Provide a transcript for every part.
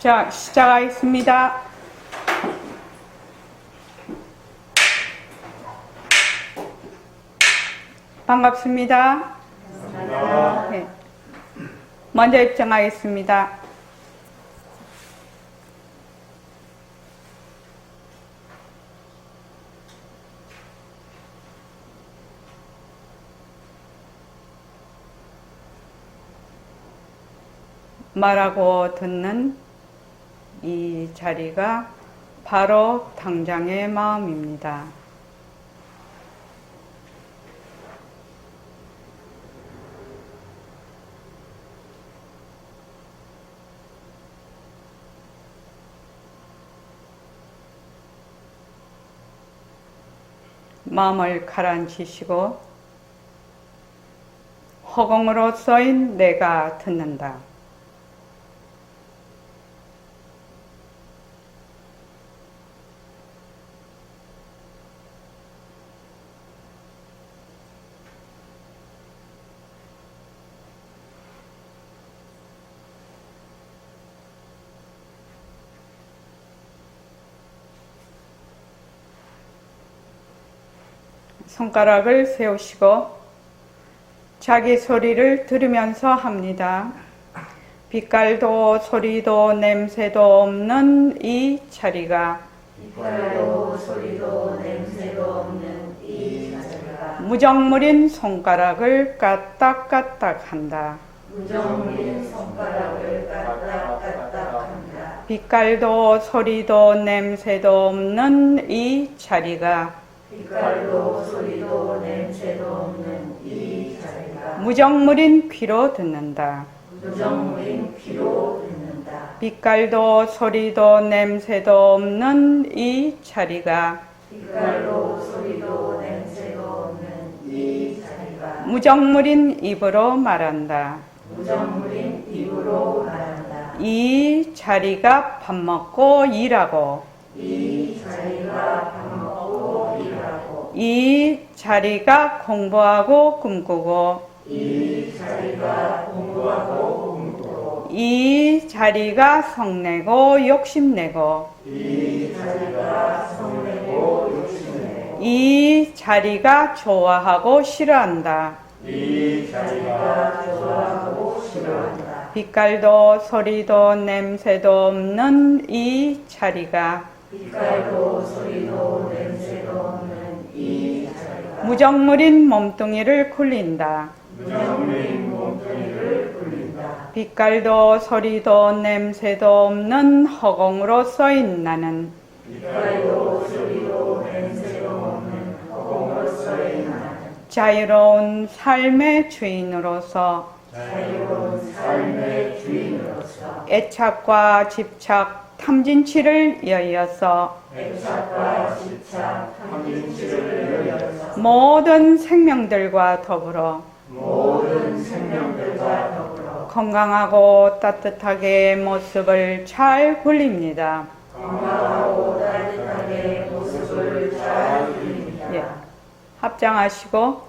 자, 시작하겠습니다. 반갑습니다. 네. 먼저 입장하겠습니다. 말하고 듣는 이 자리가 바로 당장의 마음입니다. 마음을 가라앉히시고 허공으로 써인 내가 듣는다. 손가락을 세우시고 자기 소리를 들으면서 합니다. 빛깔도 소리도 냄새도 없는 이 자리가 빛깔도 소리도 냄새도 없는 이 자리가 무정물인 손가락을 까딱까딱 한다. 무정물인 손가락을 까딱까딱 한다. 빛깔도 소리도 냄새도 없는 이 자리가 빛깔도 소리도 냄새도 없는 이 자리가 무정물인 귀로 듣는다. 무정물인 귀로 듣는다. 빛깔도 소리도 냄새도 없는 이 자리가 빛깔도 소리도 냄새도 없는 이 자리가 무정물인 입으로 말한다. 무정물인 입으로 말한다. 이 자리가 밥 먹고 일하고 이 자리가 밥 먹고 일하고 이 자리가 공부하고 꿈꾸고 이 자리가 공부하고 꿈꾸고 이 자리가 성내고 욕심내고 이 자리가 성내고 욕심내고 이 자리가 좋아하고 싫어한다. 이 자리가 좋아하고 싫어한다. 빛깔도 소리도 냄새도 없는 이 자리가 빛깔도 소리도 냄새도 없는 이 자리가 무정물인 몸뚱이를 굴린다. 무정물인 몸뚱이를 굴린다. 빛깔도 소리도 냄새도 없는 허공으로 써인 나는 빛깔도 소리도 냄새도 없는 허공으로서의 나는 자유로운 삶의 주인으로서 자유로운 삶의 주인으로서 애착과 집착, 탐진치를 여의어서 애착과 집착, 탐진치를 여여서 모든 생명들과 더불어 모든 생명들과 더불어 건강하고 따뜻하게 모습을 잘 굴립니다. 건강하고 따뜻하게 모습을 잘 굴립니다. 예. 합장하시고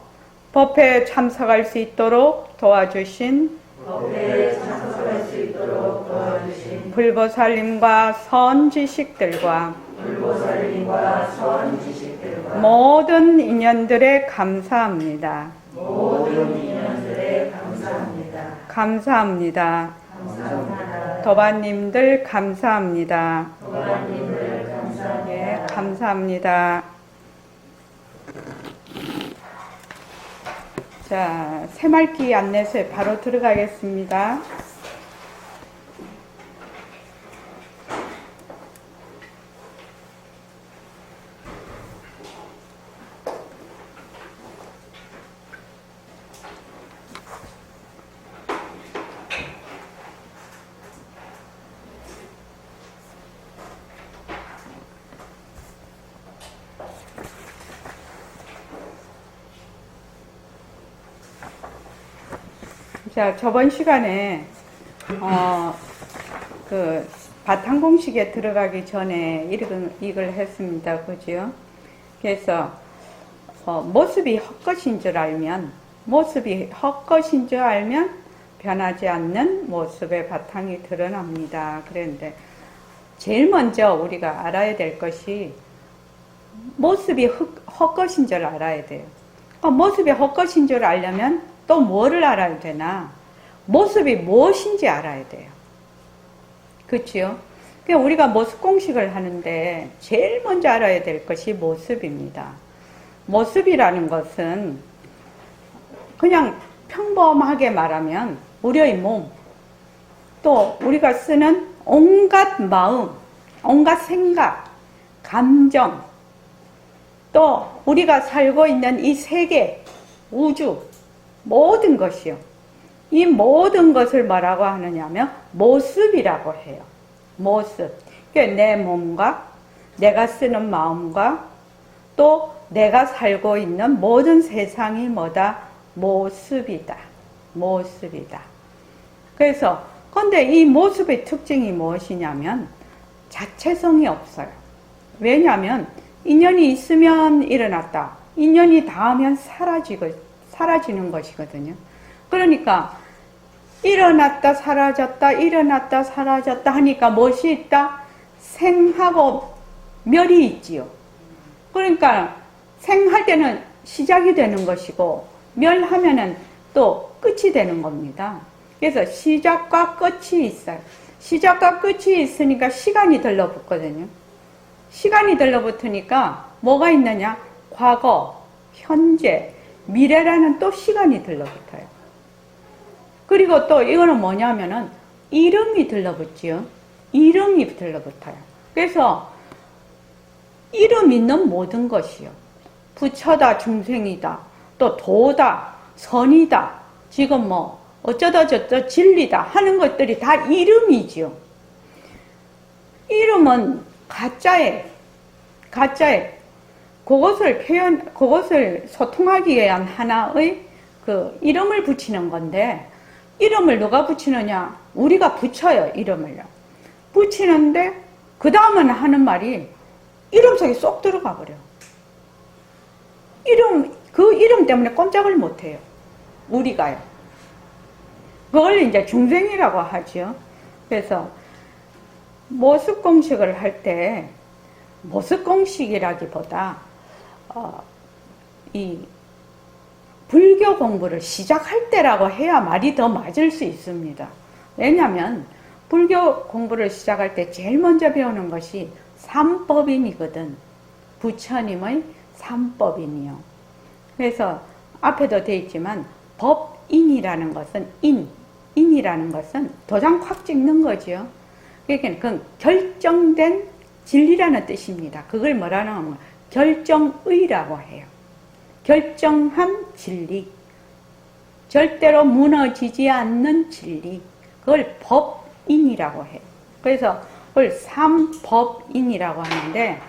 법회에 참석할 수 있도록 도와주신 법회에 참석할 수 있도록 도와주신 불보살님과 선지식들과 불보살님과 선지식들과 모든 인연들에 감사합니다. 모든 인연들에 감사합니다. 감사합니다. 감사합니다. 도반님들 감사합니다. 도반님들 감사합니다. 예, 감사합니다. 자, 새말기 안내소에 바로 들어가겠습니다. 자, 저번 시간에 그 바탕공식에 들어가기 전에 이걸 했습니다. 그죠? 그래서 모습이 헛것인 줄 알면 변하지 않는 모습의 바탕이 드러납니다. 그런데 제일 먼저 우리가 알아야 될 것이 모습이 헛것인 줄 알아야 돼요. 모습이 헛것인 줄 알려면 또 뭐를 알아야 되나? 모습이 무엇인지 알아야 돼요. 그렇죠? 우리가 모습 공식을 하는데 제일 먼저 알아야 될 것이 모습입니다. 모습이라는 것은 그냥 평범하게 말하면 우리의 몸, 또 우리가 쓰는 온갖 마음, 온갖 생각, 감정, 또 우리가 살고 있는 이 세계, 우주, 모든 것이요. 이 모든 것을 뭐라고 하느냐면 모습이라고 해요. 모습. 그러니까 내 몸과 내가 쓰는 마음과 또 내가 살고 있는 모든 세상이 뭐다? 모습이다. 모습이다. 그래서 근데 이 모습의 특징이 무엇이냐면 자체성이 없어요. 왜냐하면 인연이 있으면 일어났다. 인연이 닿으면 사라지는 것이거든요. 그러니까 일어났다 사라졌다 일어났다 사라졌다 하니까 무엇이 있다? 생하고 멸이 있지요. 그러니까 생할 때는 시작이 되는 것이고 멸하면은 또 끝이 되는 겁니다. 그래서 시작과 끝이 있어요. 시작과 끝이 있으니까 시간이 들러붙거든요. 시간이 들러붙으니까 뭐가 있느냐? 과거, 현재, 미래라는 또 시간이 들러붙어요. 그리고 또 이거는 뭐냐면은 이름이 들러붙지요. 이름이 들러붙어요. 그래서 이름 있는 모든 것이요. 부처다, 중생이다, 또 도다, 선이다, 지금 뭐 어쩌다 저쩌 진리다 하는 것들이 다 이름이지요. 이름은 가짜에 그것을 소통하기 위한 하나의 그 이름을 붙이는 건데, 이름을 누가 붙이느냐? 우리가 붙여요, 이름을요. 붙이는데, 그 다음은 하는 말이 이름 속에 쏙 들어가 버려. 그 이름 때문에 꼼짝을 못 해요. 우리가요. 그걸 이제 중생이라고 하죠. 그래서 모습 공식을 할 때, 모습 공식이라기보다, 이 불교 공부를 시작할 때라고 해야 말이 더 맞을 수 있습니다. 왜냐하면 불교 공부를 시작할 때 제일 먼저 배우는 것이 삼법인이거든. 부처님의 삼법인이요. 그래서 앞에도 되어 있지만 법인이라는 것은 인이라는 것은 도장 콱 찍는 거죠. 그러니까 그건 결정된 진리라는 뜻입니다. 그걸 뭐라는 하면 결정의라고 해요. 결정한 진리, 절대로 무너지지 않는 진리, 그걸 법인이라고 해요. 그래서 그걸 삼법인이라고 하는데,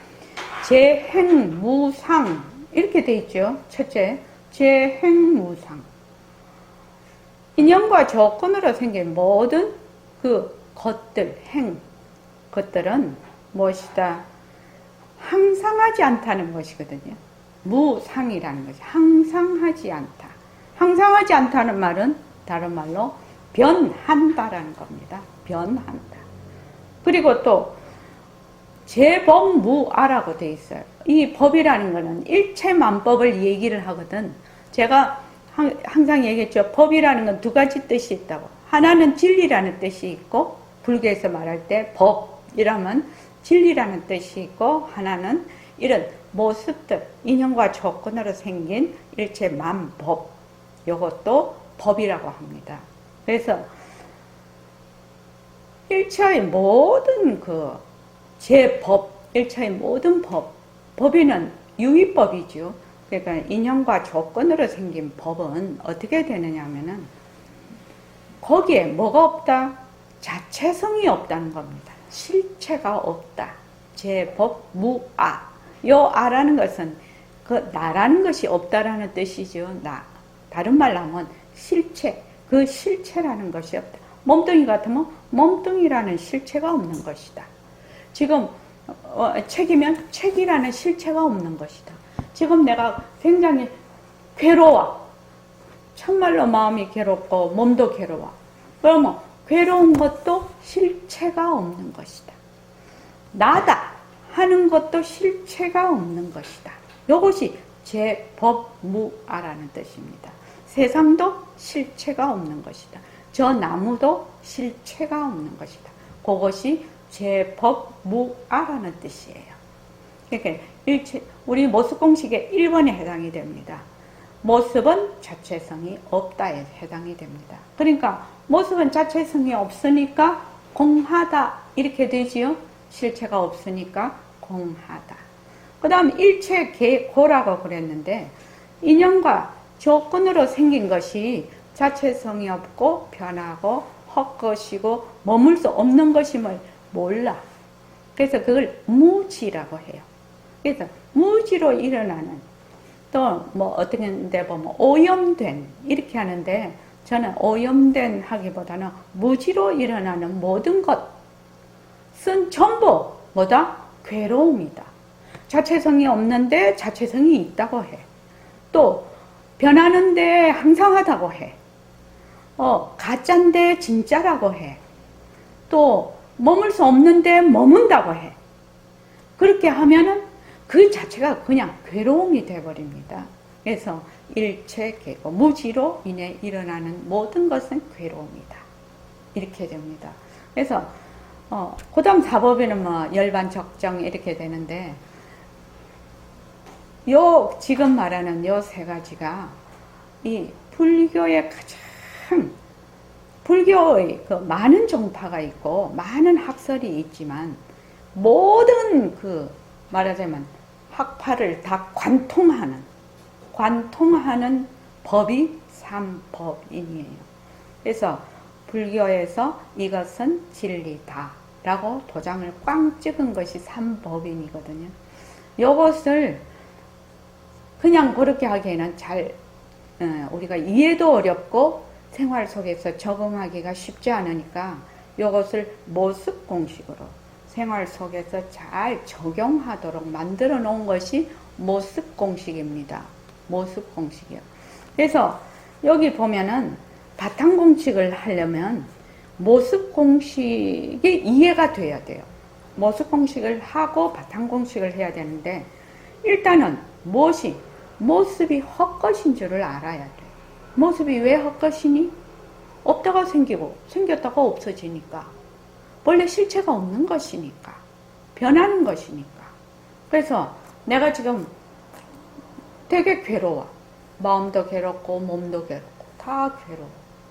재행무상 이렇게 돼 있죠. 첫째, 재행무상. 인연과 조건으로 생긴 모든 그 것들, 것들은 무엇이다? 항상하지 않다는 것이거든요. 무상이라는 것이 항상하지 않다. 항상하지 않다는 말은 다른 말로 변한다라는 겁니다. 변한다. 그리고 또 재법무아라고 되어 있어요. 이 법이라는 것은 일체만법을 얘기를 하거든. 제가 항상 얘기했죠. 법이라는 건 두 가지 뜻이 있다고. 하나는 진리라는 뜻이 있고, 불교에서 말할 때 법이라면 진리라는 뜻이 있고, 하나는 이런 모습들, 인연과 조건으로 생긴 일체만법, 이것도 법이라고 합니다. 그래서 일체의 모든 그 제법, 일체의 모든 법에는 유의법이죠. 그러니까 인연과 조건으로 생긴 법은 어떻게 되느냐 하면은 거기에 뭐가 없다? 자체성이 없다는 겁니다. 실체가 없다. 제법 무아. 요 아라는 것은 그 나라는 것이 없다라는 뜻이죠. 나. 다른 말로 하면 실체. 그 실체라는 것이 없다. 몸뚱이 같으면 몸뚱이라는 실체가 없는 것이다. 지금 책이면 책이라는 실체가 없는 것이다. 지금 내가 굉장히 괴로워. 참말로 마음이 괴롭고 몸도 괴로워. 그러면 괴로운 것도 실체가 없는 것이다. 나다 하는 것도 실체가 없는 것이다. 이것이 제법무아라는 뜻입니다. 세상도 실체가 없는 것이다. 저 나무도 실체가 없는 것이다. 그것이 제법무아라는 뜻이에요. 그러니까 우리 모습공식의 1번에 해당이 됩니다. 모습은 자체성이 없다에 해당이 됩니다. 그러니까 모습은 자체성이 없으니까 공하다 이렇게 되지요. 실체가 없으니까 공하다. 그 다음 일체계고라고 그랬는데 인연과 조건으로 생긴 것이 자체성이 없고 변하고 헛것이고 머물 수 없는 것임을 몰라. 그래서 그걸 무지라고 해요. 그래서 무지로 일어나는, 또 뭐 어떤 데 보면 오염된 이렇게 하는데 저는 오염된 하기보다는 무지로 일어나는 모든 것은 전부 뭐다? 괴로움이다. 자체성이 없는데 자체성이 있다고 해. 또 변하는데 항상하다고 해. 가짜인데 진짜라고 해. 또 머물 수 없는데 머문다고 해. 그렇게 하면은 그 자체가 그냥 괴로움이 되어버립니다. 그래서 일체계고 무지로 인해 일어나는 모든 것은 괴로움이다. 이렇게 됩니다. 그래서 그 다음 사법에는 뭐 열반 적정 이렇게 되는데 지금 말하는 요 세 가지가 이 불교의 가장 불교의 그 많은 종파가 있고 많은 학설이 있지만 모든 그 말하자면 학파를 다 관통하는 법이 삼법인이에요. 그래서 불교에서 이것은 진리다 라고 도장을 꽝 찍은 것이 삼법인이거든요. 이것을 그냥 그렇게 하기에는 우리가 이해도 어렵고 생활 속에서 적응하기가 쉽지 않으니까 이것을 모습공식으로 생활 속에서 잘 적용하도록 만들어 놓은 것이 모습공식입니다. 모습공식이요. 그래서 여기 보면은 바탕공식을 하려면 모습공식이 이해가 돼야 돼요. 모습공식을 하고 바탕공식을 해야 되는데 일단은 모습이 헛것인 줄을 알아야 돼. 모습이 왜 헛것이니? 없다가 생기고 생겼다가 없어지니까. 원래 실체가 없는 것이니까. 변하는 것이니까. 그래서 내가 지금 되게 괴로워. 마음도 괴롭고 몸도 괴롭고 다 괴로워.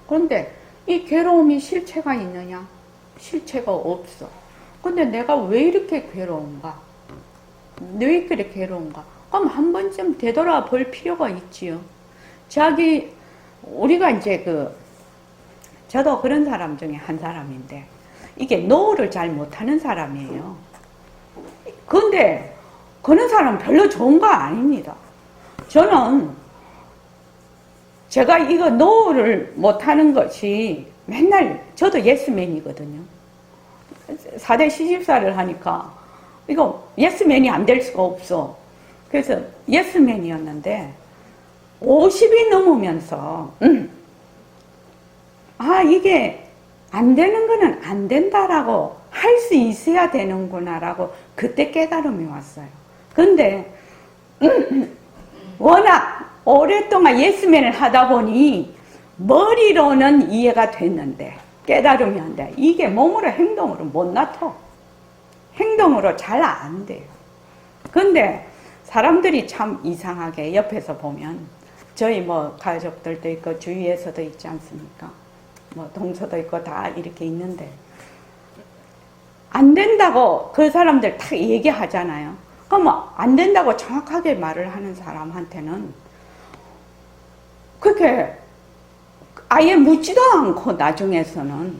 그런데 이 괴로움이 실체가 있느냐? 실체가 없어. 근데 내가 왜 이렇게 괴로운가? 왜 이렇게 괴로운가? 그럼 한 번쯤 되돌아볼 필요가 있지요. 우리가 이제 저도 그런 사람 중에 한 사람인데, 이게 노후를 잘 못하는 사람이에요. 근데 그런 사람은 별로 좋은 거 아닙니다. 제가 이거 노후를 못하는 것이 맨날 저도 예스맨이거든요. 4대 시집살을 하니까 이거 예스맨이 안 될 수가 없어. 그래서 예스맨이었는데 50이 넘으면서 이게 안 되는 거는 안 된다라고 할 수 있어야 되는구나라고 그때 깨달음이 왔어요. 근데 워낙 오랫동안 예스맨을 하다 보니 머리로는 이해가 됐는데 깨달음이 안 돼. 이게 몸으로 행동으로 못 나타. 행동으로 잘 안 돼요. 근데 사람들이 참 이상하게 옆에서 보면 저희 뭐 가족들도 있고 주위에서도 있지 않습니까? 뭐 동서도 있고 다 이렇게 있는데 안 된다고 그 사람들 다 얘기하잖아요. 그럼 안 된다고 정확하게 말을 하는 사람한테는 그렇게 아예 묻지도 않고 나중에서는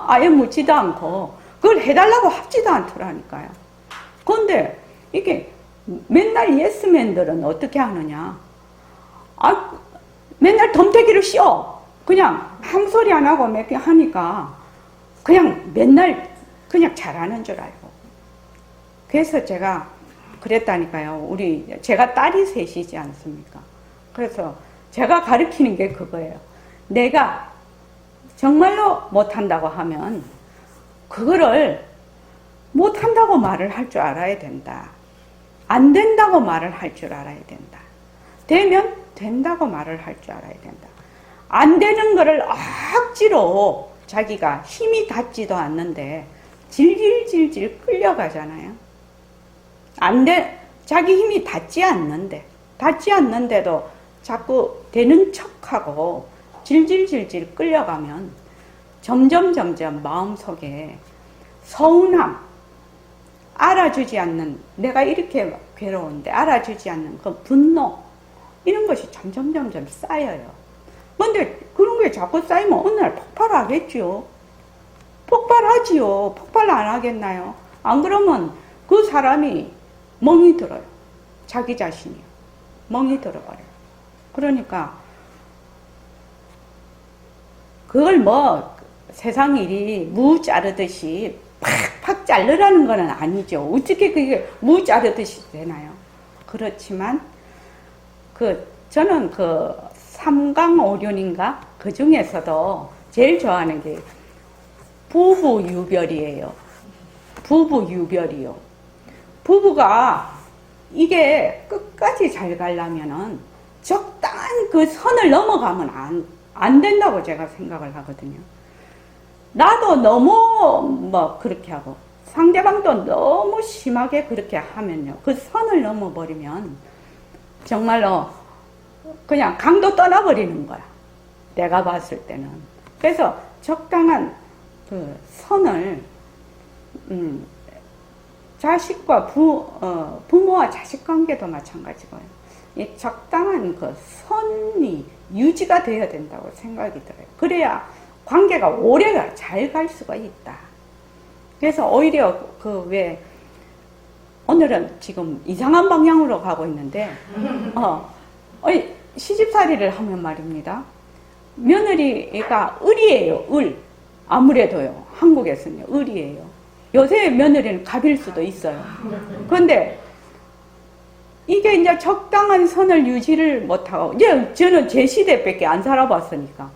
아예 묻지도 않고 그걸 해달라고 하지도 않더라니까요. 그런데 이게 맨날 예스맨들은 어떻게 하느냐? 맨날 덤태기를 씌워. 그냥 아무 소리 안 하고 몇 개 하니까 그냥 맨날 그냥 잘하는 줄 알고. 그래서 제가 그랬다니까요. 제가 딸이 셋이지 않습니까? 그래서 제가 가르치는 게 그거예요. 내가 정말로 못한다고 하면 그거를 못한다고 말을 할 줄 알아야 된다. 안 된다고 말을 할 줄 알아야 된다. 되면 된다고 말을 할 줄 알아야 된다. 안 되는 거를 억지로 자기가 힘이 닿지도 않는데 질질질질 끌려가잖아요. 자기 힘이 닿지 않는데도 자꾸 되는 척하고 질질질질 끌려가면 점점 마음속에 서운함, 알아주지 않는, 내가 이렇게 괴로운데 알아주지 않는 그 분노, 이런 것이 점점 쌓여요. 근데 그런 게 자꾸 쌓이면 어느 날 폭발하겠죠. 폭발하지요. 폭발 안 하겠나요? 안 그러면 그 사람이 멍이 들어요. 자기 자신이 멍이 들어버려요. 그러니까 그걸 뭐 세상 일이 무 자르듯이 팍팍 자르라는 건 아니죠. 어떻게 그게 무 자르듯이 되나요? 그렇지만 저는 삼강오륜인가? 그 중에서도 제일 좋아하는 게 부부유별이에요. 부부유별이요. 부부가 이게 끝까지 잘 가려면은 적당한 그 선을 넘어가면 안 된다고 제가 생각을 하거든요. 나도 너무 그렇게 하고 상대방도 너무 심하게 그렇게 하면요. 그 선을 넘어버리면 정말로 그냥 강도 떠나버리는 거야. 내가 봤을 때는. 그래서 적당한 그 선을 자식과 부모와 자식 관계도 마찬가지고요. 이 적당한 그 선이 유지가 되어야 된다고 생각이 들어요. 그래야 관계가 오래 잘 갈 수가 있다. 그래서 오히려 오늘은 지금 이상한 방향으로 가고 있는데, 시집살이를 하면 말입니다. 며느리가 을이에요, 을. 아무래도요, 한국에서는요, 을이에요. 요새 며느리는 갑일 수도 있어요. 그런데 이게 이제 적당한 선을 유지를 못하고, 이제 저는 제 시대밖에 안 살아봤으니까,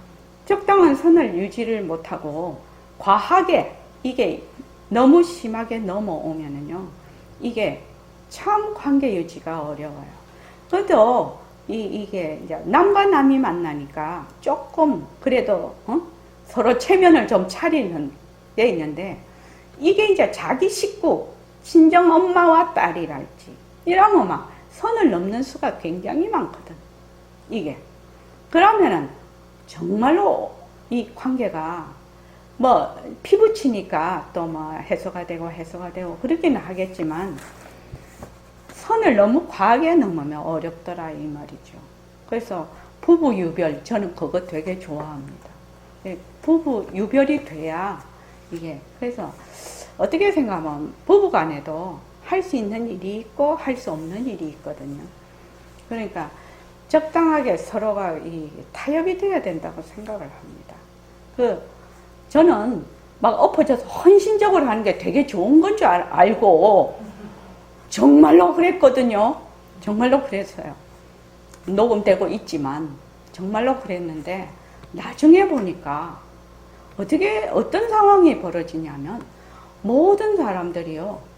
적당한 선을 유지를 못하고, 과하게, 이게 너무 심하게 넘어오면은요, 이게 참 관계 유지가 어려워요. 그래도, 이게 이제 남과 남이 만나니까 조금, 그래도, 서로 체면을 좀 차리는 데 있는데, 이게 이제 자기 식구, 친정 엄마와 딸이랄지, 이러면 막 선을 넘는 수가 굉장히 많거든. 이게. 그러면은 정말로 이 관계가 피부치니까 또 해소가 되고 그러기는 하겠지만 선을 너무 과하게 넘으면 어렵더라 이 말이죠. 그래서 부부 유별, 저는 그거 되게 좋아합니다. 부부 유별이 돼야 이게, 그래서 어떻게 생각하면 부부 간에도 할 수 있는 일이 있고 할 수 없는 일이 있거든요. 그러니까 적당하게 서로가 타협이 돼야 된다고 생각을 합니다. 저는 막 엎어져서 헌신적으로 하는 게 되게 좋은 건 줄 알고 정말로 그랬거든요. 정말로 그랬어요. 녹음되고 있지만 정말로 그랬는데 나중에 보니까 어떤 상황이 벌어지냐면 모든 사람들이요,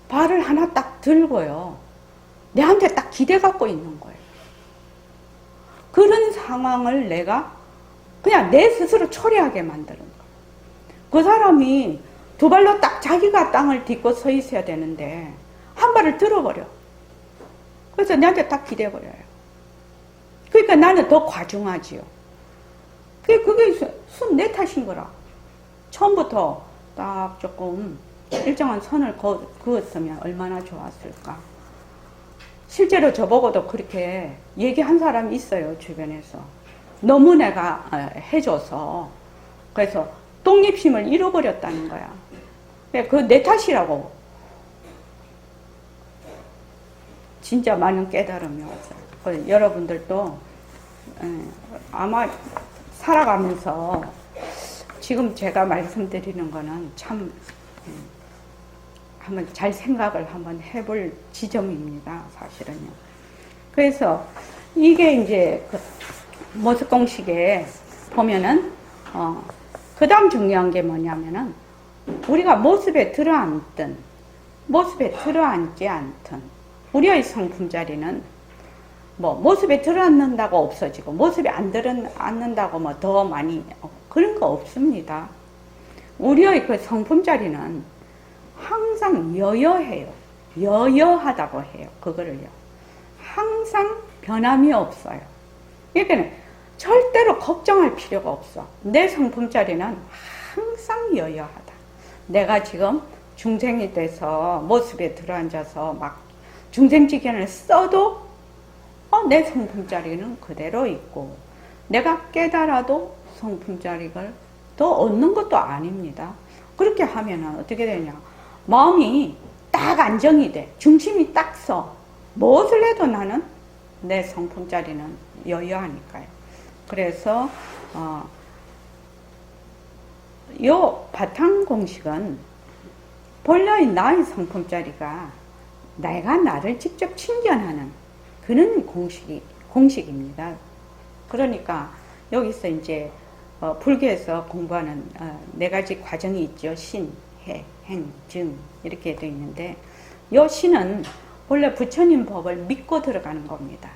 발을 하나 딱 들고요, 내한테 딱 기대 갖고 있는 거예요. 그런 상황을 내가 그냥 내 스스로 초래하게 만드는 거예요. 그 사람이 두 발로 딱 자기가 땅을 딛고 서 있어야 되는데 한 발을 들어버려. 그래서 내한테 딱 기대버려요. 그러니까 나는 더 과중하지요. 그게 내 탓인 거라. 처음부터 딱 조금 일정한 선을 그었으면 얼마나 좋았을까. 실제로 저보고도 그렇게 얘기한 사람이 있어요, 주변에서. 너무 내가 해줘서. 그래서 독립심을 잃어버렸다는 거야. 그 내 탓이라고. 진짜 많은 깨달음이 왔어요. 여러분들도 아마 살아가면서 지금 제가 말씀드리는 거는 참 한번 잘 생각을 한번 해볼 지점입니다, 사실은요. 그래서 이게 이제 모습공식에 보면은 그 다음 중요한 게 뭐냐면은, 우리가 모습에 들어앉든, 모습에 들어앉지 않든, 우리의 성품 자리는 뭐, 모습에 들어앉는다고 없어지고, 모습에 안 들어앉는다고 뭐 더 많이, 그런 거 없습니다. 우리의 그 성품 자리는 항상 여여해요. 여여하다고 해요. 그거를요. 항상 변함이 없어요. 그러니까 절대로 걱정할 필요가 없어. 내 성품 자리는 항상 여여하다. 내가 지금 중생이 돼서 모습에 들어앉아서 막 중생지견을 써도 내 성품 자리는 그대로 있고, 내가 깨달아도 성품 자리를 더 얻는 것도 아닙니다. 그렇게 하면은 어떻게 되냐? 마음이 딱 안정이 돼. 중심이 딱 서. 무엇을 해도 나는 내 성품 자리는 여유하니까요. 그래서 요 바탕 공식은 본来나의 성품 자리가 내가 나를 직접 친견하는 그런 공식입니다. 그러니까 여기서 이제 불교에서 공부하는 네 가지 과정이 있죠. 신, 해, 행, 증 이렇게 되어 있는데, 요 신은 원래 부처님 법을 믿고 들어가는 겁니다.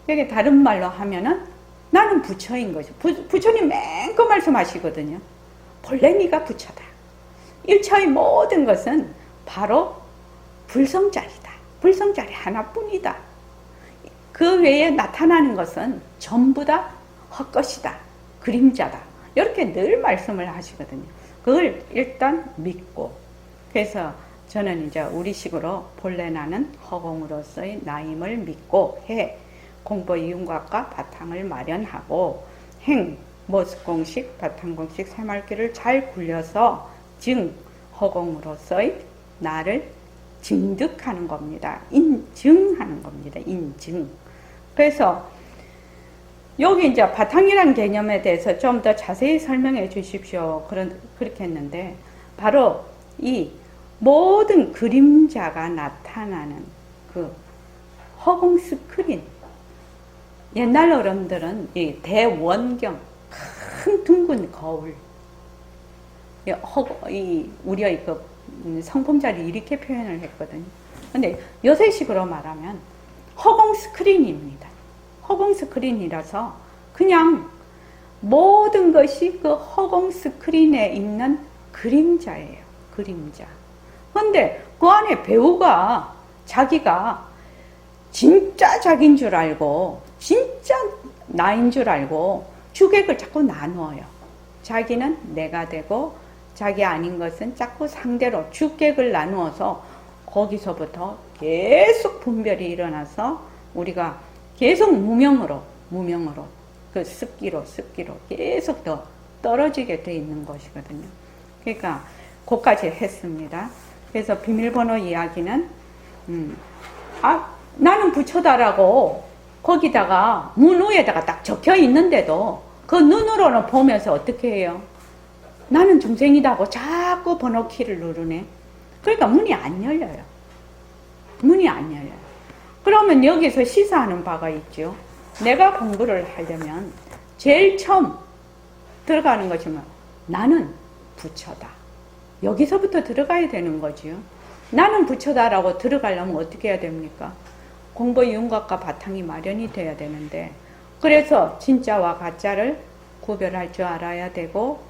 여기 다른 말로 하면은 나는 부처인 거죠. 부처님 맨 그 말씀하시거든요. 본래 네가 부처다. 일체의 모든 것은 바로 불성자리다. 불성자리 하나뿐이다. 그 외에 나타나는 것은 전부 다 헛것이다. 그림자다. 이렇게 늘 말씀을 하시거든요. 그걸 일단 믿고, 그래서 저는 이제 우리식으로 본래 나는 허공으로서의 나임을 믿고, 해, 공부의 윤곽과 바탕을 마련하고, 행, 모습공식, 바탕공식, 새말귀를 잘 굴려서, 증, 허공으로서의 나를 증득하는 겁니다. 인증하는 겁니다. 인증. 그래서 여기 이제 바탕이라는 개념에 대해서 좀 더 자세히 설명해 주십시오. 그렇게 했는데, 바로 이 모든 그림자가 나타나는 그 허공 스크린. 옛날 어른들은 이 대원경, 큰 둥근 거울, 우리의 그 성품자리 이렇게 표현을 했거든요. 근데 요새식으로 말하면 허공 스크린입니다. 허공 스크린이라서 그냥 모든 것이 그 허공 스크린에 있는 그림자예요. 그림자. 근데 그 안에 배우가 자기가 진짜 자기인 줄 알고, 진짜 나인 줄 알고 주객을 자꾸 나누어요. 자기는 내가 되고 자기 아닌 것은 자꾸 상대로 주객을 나누어서 거기서부터 계속 분별이 일어나서 우리가 계속 무명으로 그 습기로 계속 더 떨어지게 돼 있는 것이거든요. 그러니까 그까지 했습니다. 그래서 비밀번호 이야기는 나는 부처다라고 거기다가 문 위에다가 딱 적혀 있는데도 그 눈으로는 보면서 어떻게 해요? 나는 중생이다고 자꾸 번호키를 누르네. 그러니까 문이 안 열려요. 문이 안 열려요. 그러면 여기서 시사하는 바가 있죠. 내가 공부를 하려면 제일 처음 들어가는 것이 뭐? 나는 부처다. 여기서부터 들어가야 되는 거지요. 나는 부처다라고 들어가려면 어떻게 해야 됩니까? 공부의 윤곽과 바탕이 마련이 돼야 되는데, 그래서 진짜와 가짜를 구별할 줄 알아야 되고,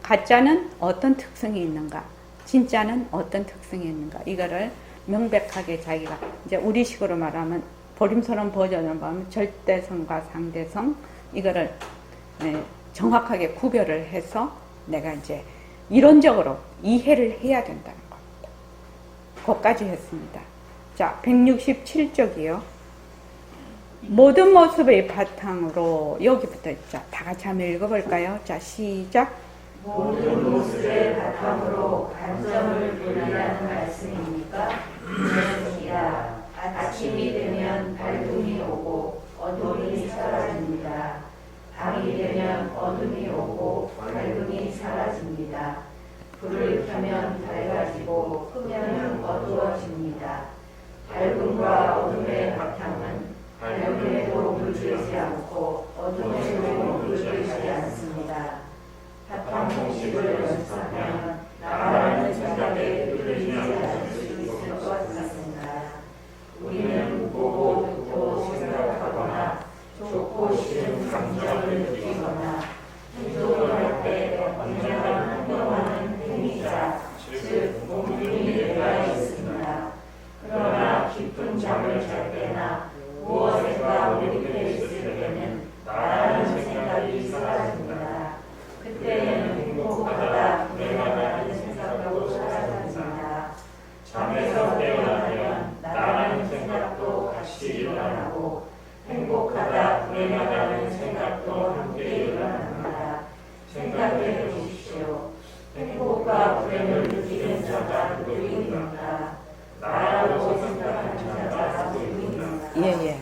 가짜는 어떤 특성이 있는가, 진짜는 어떤 특성이 있는가, 이거를 명백하게 자기가 이제 우리식으로 말하면 보림선언 버전을 말하면 절대성과 상대성, 이거를 정확하게 구별을 해서 내가 이제 이론적으로 이해를 해야 된다는 겁니다. 그것까지 했습니다. 자, 167쪽이요. 모든 모습의 바탕으로, 여기부터 자, 다 같이 한번 읽어볼까요? 자, 시작. 모든 모습의 바탕으로 관점을 돌리라는 말씀입니까? 이야, 아침이 되면 밝음이 오고 어둠이 사라집니다. 밤이 되면 어둠이 오고 밝음이 사라집니다. 불을 켜면 밝아지고 끄면 어두워집니다. 밝음과 어둠의 바탕은 밝음에도 물들지 않고 어둠에도 물들지 않습니다. 방송식을 연습하면 나라는 생각에 끌리지 않을 수 있을 것 같습니다. 우리는 보고 듣고 생각하거나 좋고 싫은 감정을 느끼거나 행동을 할 때 언제나 행동하는 행위자, 즉 몸뚱이가 있습니다. 그러나 깊은 잠을 잘 때나 무엇인가 몰입해 있을 때는 나라는 생각이 사라집니다. 그때는 행복하다, 불행하다는 생각도 사라집니다. 잠에서 깨어나면 나라는 생각도 같이 일어나고 행복하다, 불행하다는 생각도 함께 일어납니다. 생각해 보십시오. 행복과 불행을 느끼는 자가 누구입니까? 나라고 생각하는 자가 누구입니까? 예.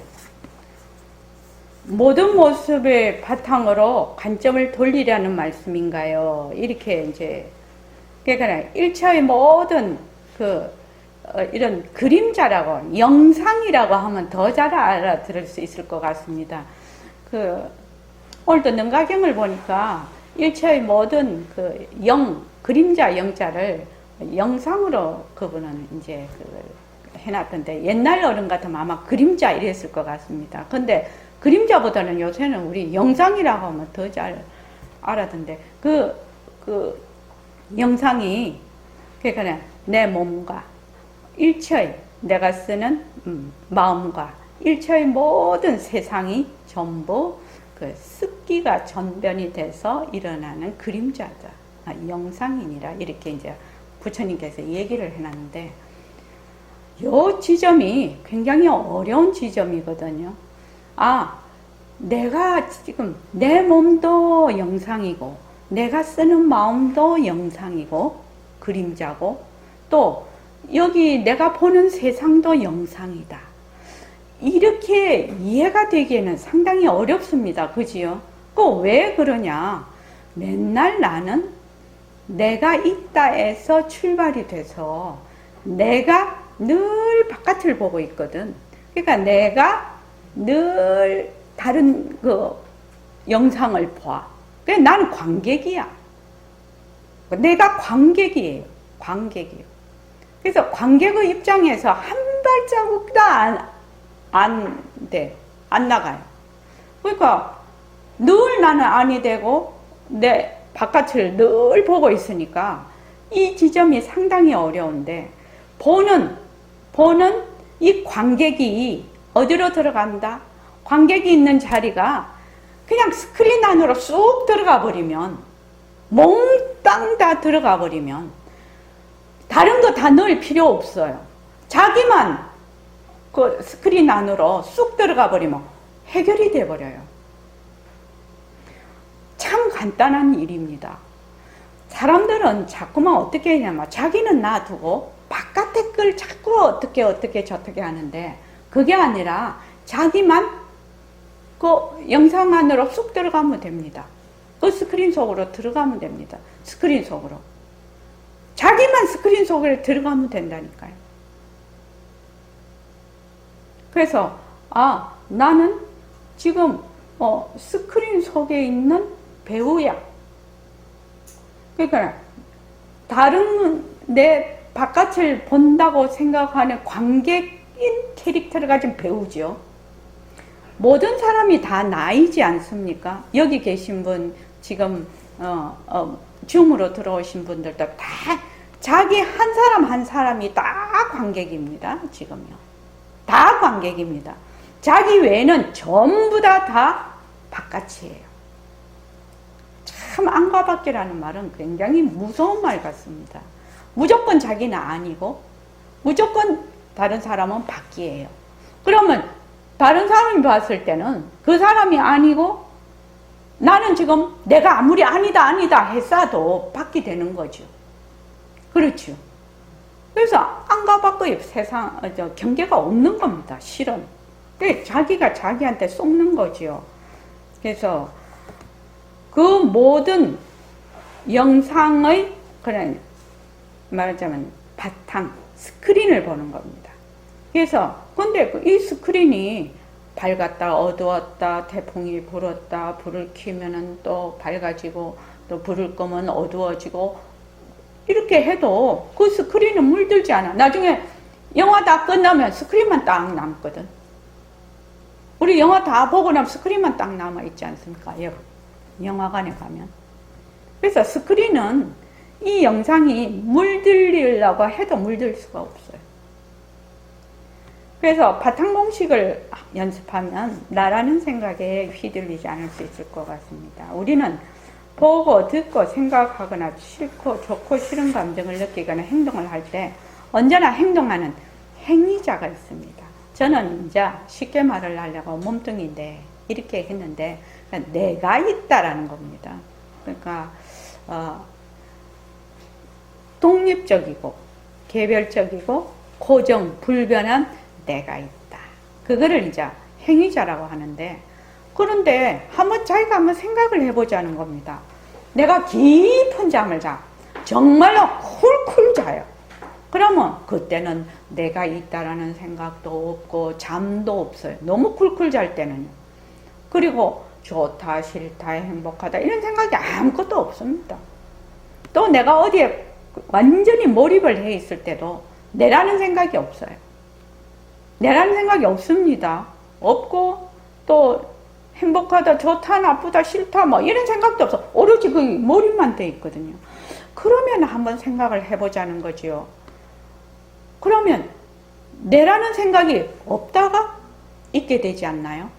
모든 모습의 바탕으로 관점을 돌리라는 말씀인가요? 이렇게 이제, 그러니까 1차의 모든 이런 그림자라고, 영상이라고 하면 더 잘 알아들을 수 있을 것 같습니다. 오늘도 능가경을 보니까 1차의 모든 그림자 영자를 영상으로 그분은 이제 해놨던데, 옛날 어른 같으면 아마 그림자 이랬을 것 같습니다. 근데 그림자보다는 요새는 우리 영상이라고 하면 더 잘 알아던데, 그 영상이, 그러니까 내 몸과 일체의 내가 쓰는 마음과 일체의 모든 세상이 전부 습기가 전변이 돼서 일어나는 그림자다. 영상이니라. 이렇게 이제 부처님께서 얘기를 해놨는데, 요 지점이 굉장히 어려운 지점이거든요. 내가 지금 내 몸도 영상이고, 내가 쓰는 마음도 영상이고, 그림자고, 또 여기 내가 보는 세상도 영상이다. 이렇게 이해가 되기에는 상당히 어렵습니다. 그지요? 왜 그러냐? 맨날 나는 내가 있다에서 출발이 돼서 내가 늘 바깥을 보고 있거든. 그러니까 내가 늘 다른 영상을 봐. 그러니까 나는 관객이야. 내가 관객이에요. 관객이에요. 그래서 관객의 입장에서 한 발자국도 안 나가요. 그러니까 늘 나는 안이 되고 내 바깥을 늘 보고 있으니까 이 지점이 상당히 어려운데, 보는 이 관객이 어디로 들어간다? 관객이 있는 자리가 그냥 스크린 안으로 쑥 들어가 버리면, 몽땅 다 들어가 버리면 다른 거 다 넣을 필요 없어요. 자기만 그 스크린 안으로 쑥 들어가 버리면 해결이 돼 버려요. 참 간단한 일입니다. 사람들은 자꾸만 어떻게 하냐면 자기는 놔두고 바깥의 걸 자꾸 어떻게 저떻게 하는데, 그게 아니라 자기만 그 영상 안으로 쑥 들어가면 됩니다. 그 스크린 속으로 들어가면 됩니다. 스크린 속으로. 자기만 스크린 속에 들어가면 된다니까요. 그래서 나는 지금 스크린 속에 있는 배우야. 그러니까 다른 내 바깥을 본다고 생각하는 관객인 캐릭터를 가진 배우죠. 모든 사람이 다 나이지 않습니까? 여기 계신 분, 지금 줌으로 들어오신 분들도 다 자기 한 사람 한 사람이 다 관객입니다. 지금요. 다 관객입니다. 자기 외에는 전부 다 바깥이에요. 참 안과밖이라는 말은 굉장히 무서운 말 같습니다. 무조건 자기는 아니고 무조건 다른 사람은 밖이에요. 그러면 다른 사람이 봤을 때는 그 사람이 아니고 나는 지금 내가 아무리 아니다 했어도 밖이 되는 거죠. 그렇죠. 그래서 안과 밖의 세상 경계가 없는 겁니다. 실은. 자기가 자기한테 속는 거죠. 그래서 그 모든 영상의 그런 말하자면 바탕 스크린을 보는 겁니다. 그래서 근데 이 스크린이 밝았다 어두웠다 태풍이 불었다 불을 켜면은 또 밝아지고 또 불을 끄면 어두워지고 이렇게 해도 그 스크린은 물들지 않아. 나중에 영화 다 끝나면 스크린만 딱 남거든. 우리 영화 다 보고 나면 스크린만 딱 남아있지 않습니까? 영화관에 가면. 그래서 스크린은 이 영상이 물들리려고 해도 물들 수가 없어요. 그래서 바탕공식을 연습하면 나라는 생각에 휘둘리지 않을 수 있을 것 같습니다. 우리는 보고 듣고 생각하거나 싫고 좋고 싫은 감정을 느끼거나 행동을 할 때 언제나 행동하는 행위자가 있습니다. 저는 이제 쉽게 말을 하려고 몸뚱인데 이렇게 했는데 내가 있다라는 겁니다. 그러니까 독립적이고 개별적이고 고정 불변한 내가 있다. 그거를 이제 행위자라고 하는데, 그런데 자기가 한번 생각을 해보자는 겁니다. 내가 깊은 잠을 자. 정말로 쿨쿨 자요. 그러면 그때는 내가 있다라는 생각도 없고 잠도 없어요. 너무 쿨쿨 잘 때는요. 그리고 좋다, 싫다, 행복하다 이런 생각이 아무것도 없습니다. 또 내가 어디에 완전히 몰입을 해 있을 때도 내라는 생각이 없어요. 내라는 생각이 없습니다. 없고 또 행복하다, 좋다, 나쁘다, 싫다 뭐 이런 생각도 없어. 오로지 그 몰입만 돼 있거든요. 그러면 한번 생각을 해보자는 거지요. 그러면 내라는 생각이 없다가 있게 되지 않나요?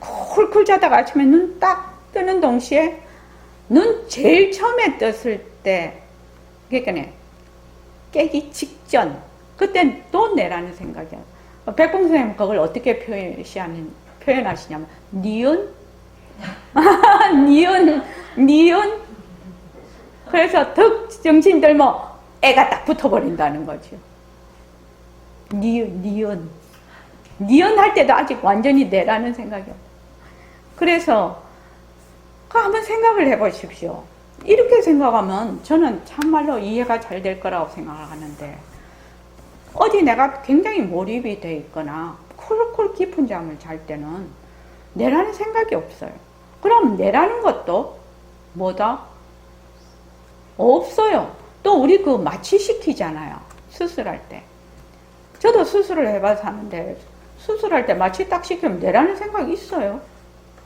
쿨쿨 자다가 아침에 눈 딱 뜨는 동시에 눈 제일 처음에 떴을 때, 그러니까 깨기 직전, 그땐 또 내라는 생각이야. 백봉 선생님 그걸 어떻게 표현하시냐면 니은 니은 그래서 덕 정신 들면 애가 딱 붙어버린다는 거죠. 니은 할 때도 아직 완전히 내라는 생각이 없어요. 그래서 한번 생각을 해보십시오. 이렇게 생각하면 저는 참말로 이해가 잘 될 거라고 생각을 하는데, 어디 내가 굉장히 몰입이 돼 있거나 쿨쿨 깊은 잠을 잘 때는 내라는 생각이 없어요. 그럼 내라는 것도 뭐다? 없어요. 또 우리 그 마취시키잖아요. 수술할 때. 저도 수술을 해봐서 하는데 수술할 때 마취 딱 시키면 내라는 생각이 있어요?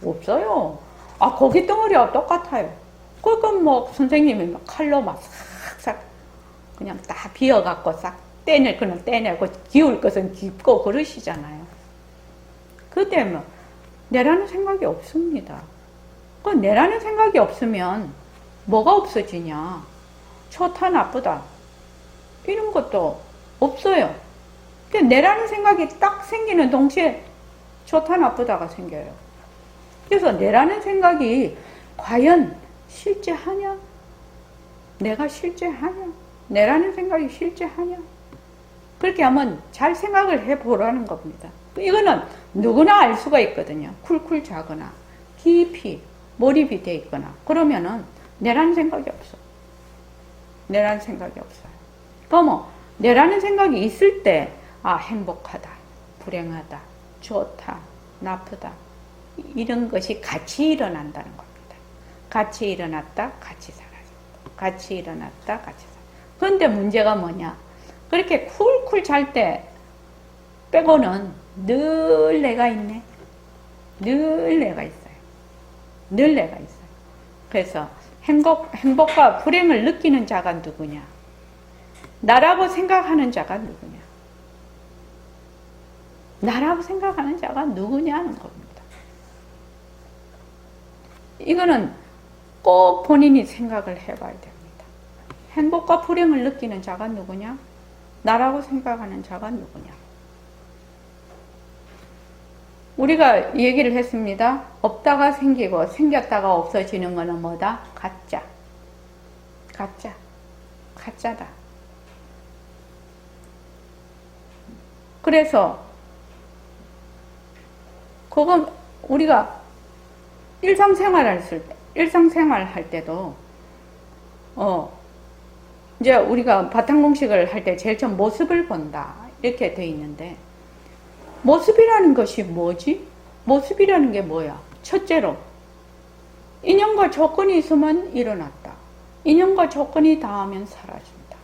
없어요. 고기 덩어리와 똑같아요. 그러니까 뭐 선생님이 막 칼로 막 싹싹 그냥 딱 비어갖고 싹 떼낼 거는 떼내고 기울 것은 깁고 그러시잖아요. 그때 뭐 내라는 생각이 없습니다. 그 내라는 생각이 없으면 뭐가 없어지냐? 좋다, 나쁘다 이런 것도 없어요. 내라는 생각이 딱 생기는 동시에 좋다, 나쁘다가 생겨요. 그래서 내라는 생각이 과연 실제하냐? 내가 실제하냐? 내라는 생각이 실제하냐? 그렇게 하면 잘 생각을 해보라는 겁니다. 이거는 누구나 알 수가 있거든요. 쿨쿨 자거나 깊이 몰입이 돼 있거나 그러면은 내라는 생각이 없어. 내라는 생각이 없어요. 그러면 내라는 생각이 있을 때 행복하다, 불행하다, 좋다, 나쁘다 이런 것이 같이 일어난다는 겁니다. 같이 일어났다, 같이 사라졌다. 같이 일어났다, 같이 사라졌다. 그런데 문제가 뭐냐? 그렇게 쿨쿨 잘 때 빼고는 늘 내가 있네. 늘 내가 있어요. 늘 내가 있어요. 그래서 행복과 불행을 느끼는 자가 누구냐? 나라고 생각하는 자가 누구냐? 나라고 생각하는 자가 누구냐는 겁니다. 이거는 꼭 본인이 생각을 해봐야 됩니다. 행복과 불행을 느끼는 자가 누구냐? 나라고 생각하는 자가 누구냐? 우리가 얘기를 했습니다. 없다가 생기고 생겼다가 없어지는 것은 뭐다? 가짜. 가짜다. 그래서 그건 우리가 일상생활 할 때도 이제 우리가 바탕공식을 할 때 제일 처음 모습을 본다 이렇게 돼 있는데, 모습이라는 것이 뭐지? 모습이라는 게 뭐야? 첫째로 인연과 조건이 있으면 일어났다. 인연과 조건이 닿으면 사라진다.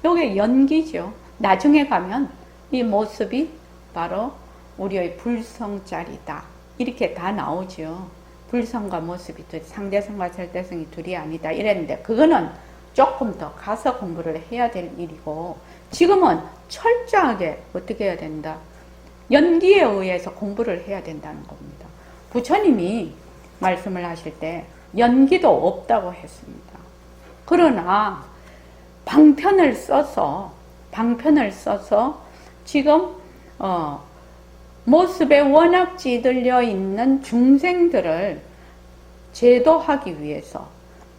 요게 연기죠. 나중에 가면 이 모습이 바로 우리의 불성짜리다. 이렇게 다 나오죠. 불성과 모습이 상대성과 절대성이 둘이 아니다. 이랬는데 그거는 조금 더 가서 공부를 해야 될 일이고 지금은 철저하게 어떻게 해야 된다? 연기에 의해서 공부를 해야 된다는 겁니다. 부처님이 말씀을 하실 때 연기도 없다고 했습니다. 그러나 방편을 써서 지금 모습에 워낙 찌들려 있는 중생들을 제도하기 위해서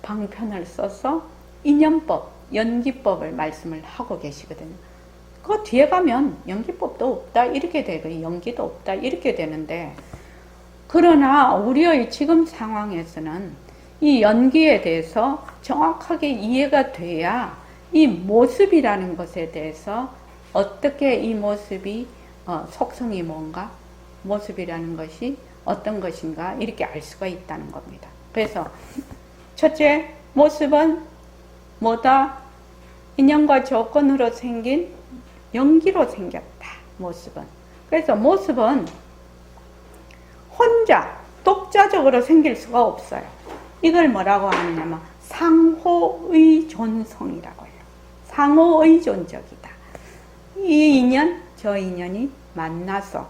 방편을 써서 인연법, 연기법을 말씀을 하고 계시거든요. 그 뒤에 가면 연기법도 없다 이렇게 되고 연기도 없다 이렇게 되는데 그러나 우리의 지금 상황에서는 이 연기에 대해서 정확하게 이해가 돼야 이 모습이라는 것에 대해서 어떻게 이 모습이 속성이 뭔가 모습이라는 것이 어떤 것인가 이렇게 알 수가 있다는 겁니다. 그래서 첫째 모습은 뭐다? 인연과 조건으로 생긴 연기로 생겼다. 모습은. 그래서 모습은 혼자 독자적으로 생길 수가 없어요. 이걸 뭐라고 하느냐면 상호의존성이라고 해요. 상호의존적이다. 이 인연, 저 인연이 만나서